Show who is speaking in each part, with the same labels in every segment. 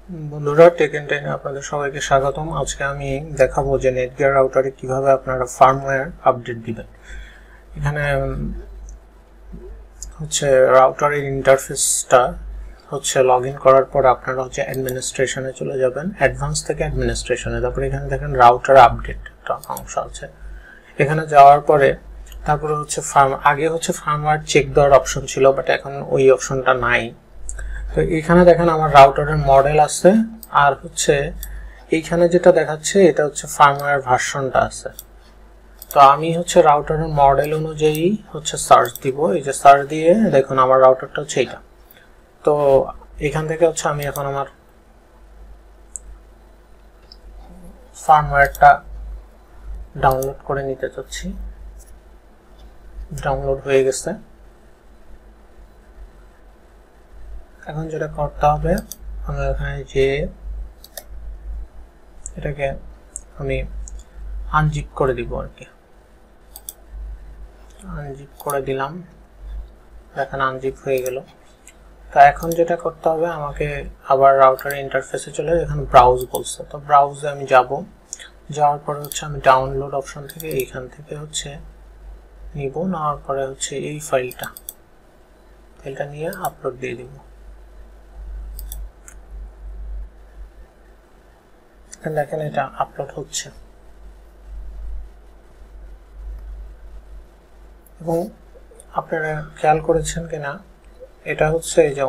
Speaker 1: বন্ধুরা, take and টেনে আপনাদের সবাইকে স্বাগতম। আজকে আমি দেখাবো যে নেটগিয়ার রাউটারে কিভাবে আপনারা ফার্মওয়্যার আপডেট দিবেন। এখানে হচ্ছে রাউটারের ইন্টারফেসটা হচ্ছে লগ ইন করার পর আপনারা হচ্ছে অ্যাডমিনিস্ট্রেশনে চলে যাবেন, অ্যাডভান্স থেকে অ্যাডমিনিস্ট্রেশনে। তারপরে এখানে দেখেন রাউটার আপডেট একটা অংশ আছে। এখানে যাওয়ার পরে তারপরে হচ্ছে আগে হচ্ছে ফার্মওয়্যার চেক দেওয়ার অপশন ছিল, বাট এখন ওই অপশনটা নাই। তো এখানে দেখেন আমার রাউটারের মডেল আছে, আর হচ্ছে এইখানে যেটা দেখাচ্ছে এটা হচ্ছে ফার্মওয়্যার ভার্সনটা আছে। তো আমি হচ্ছে রাউটারের মডেল অনুযায়ী হচ্ছে সার্চ দিব। এই যে সার্চ দিয়ে দেখুন আমার রাউটারটা হচ্ছে এইটা। তো এখান থেকে হচ্ছে আমি এখন আমার ফার্মওয়্যারটা ডাউনলোড করে নিতে চাচ্ছি। ডাউনলোড হয়ে গেছে। এখন যেটা করতে হবে, আমরা এখানে যে এটাকে আমি আনজিপ করে দিব আর কি। আনজিপ করে দিলাম, দেখেন আনজিপ হয়ে গেল। তো এখন যেটা করতে হবে, আমাকে আবার রাউটারের ইন্টারফেসে চলে এখানে ব্রাউজ বলছে। তো ব্রাউজে আমি যাব। যাওয়ার পরে হচ্ছে আমি ডাউনলোড অপশন থেকে এইখান থেকে হচ্ছে নিব। নেওয়ার পরে হচ্ছে এই ফাইলটা নিয়ে আপলোড দিয়ে দিব। দেখেন এটা আপলোড হচ্ছে এবং আপনারা খেয়াল করেছেন কিনা, এটা হচ্ছে এই যে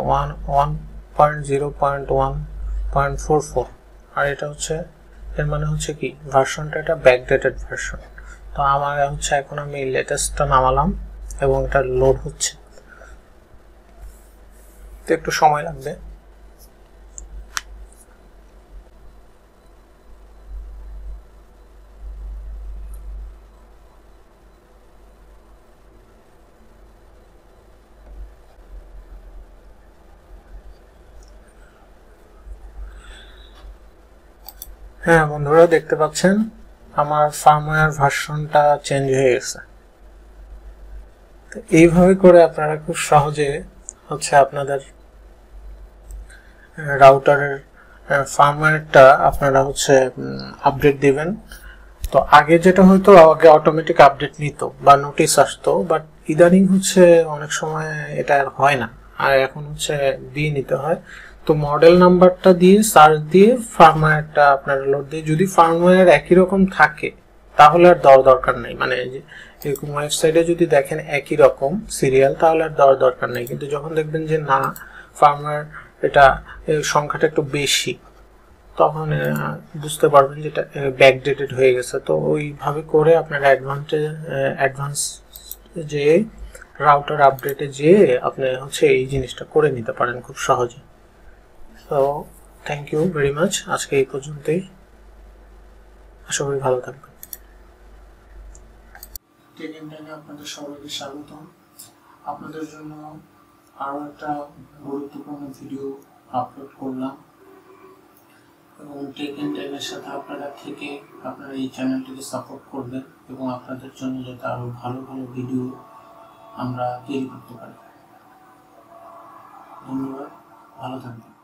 Speaker 1: 1.0.1.44 আর এটা হচ্ছে এর মানে হচ্ছে কি ভার্সনটা এটা ব্যাকডেটেড ভার্সন। তো আমার হচ্ছে এখন আমি লেটেস্টটা নামালাম এবং এটা লোড হচ্ছে, তো একটু সময় লাগবে। হ্যাঁ বন্ধুরা, দেখতে পাচ্ছেন আমার ফার্মওয়্যার ভার্সনটা চেঞ্জ হয়ে গেছে। তো এইভাবে করে আপনারা খুব সহজে হচ্ছে আপনাদের রাউটারের ফার্মওয়্যারটা আপনারা হচ্ছে আপডেট দিবেন। তো আগে যেটা হয়তো আগে অটোমেটিক আপডেট নিত বা নোটিশ আসতো, বাট ইদানিং হচ্ছে অনেক সময় এটা আর হয় না, আর এখন হচ্ছে দিয়ে নিতে হয়। তো মডেল নাম্বারটা দিয়ে সার্চ দিয়ে ফার্মওয়্যারটা আপনারা লোড দিয়ে, যদি ফার্মওয়্যার একই রকম থাকে তাহলে আর দরকার নেই। মানে এরকম ওয়েবসাইটে যদি দেখেন একই রকম সিরিয়াল তাহলে আর দরকার নেই। কিন্তু যখন দেখবেন যে না, ফার্মওয়্যার এটা সংখ্যাটা একটু বেশি, তখন বুঝতে পারবেন যে এটা ব্যাকডেটেড হয়ে গেছে। তো ওইভাবে করে আপনারা অ্যাডভান্স যে রাউটার আপডেটে যে আপনি হচ্ছে এই জিনিসটা করে নিতে পারেন খুব সহজে। তো থ্যাংক ইউ ভেরি মাচ। আজকে এই পর্যন্তই, আশা করি ভালো থাকবেন। টেক এন্ড টেনে আপনাদের সবাইকে স্বাগতম। আপনাদের জন্য আরও একটা গুরুত্বপূর্ণ ভিডিও আপলোড করলাম এবং টেক এন্ড টেনের সাথে আপনারা থেকে আপনারা এই চ্যানেলটিকে সাপোর্ট করবেন এবং আপনাদের জন্য যাতে আরও ভালো ভিডিও আমরা তৈরি করতে পারি। ধন্যবাদ, ভালো থাকবেন।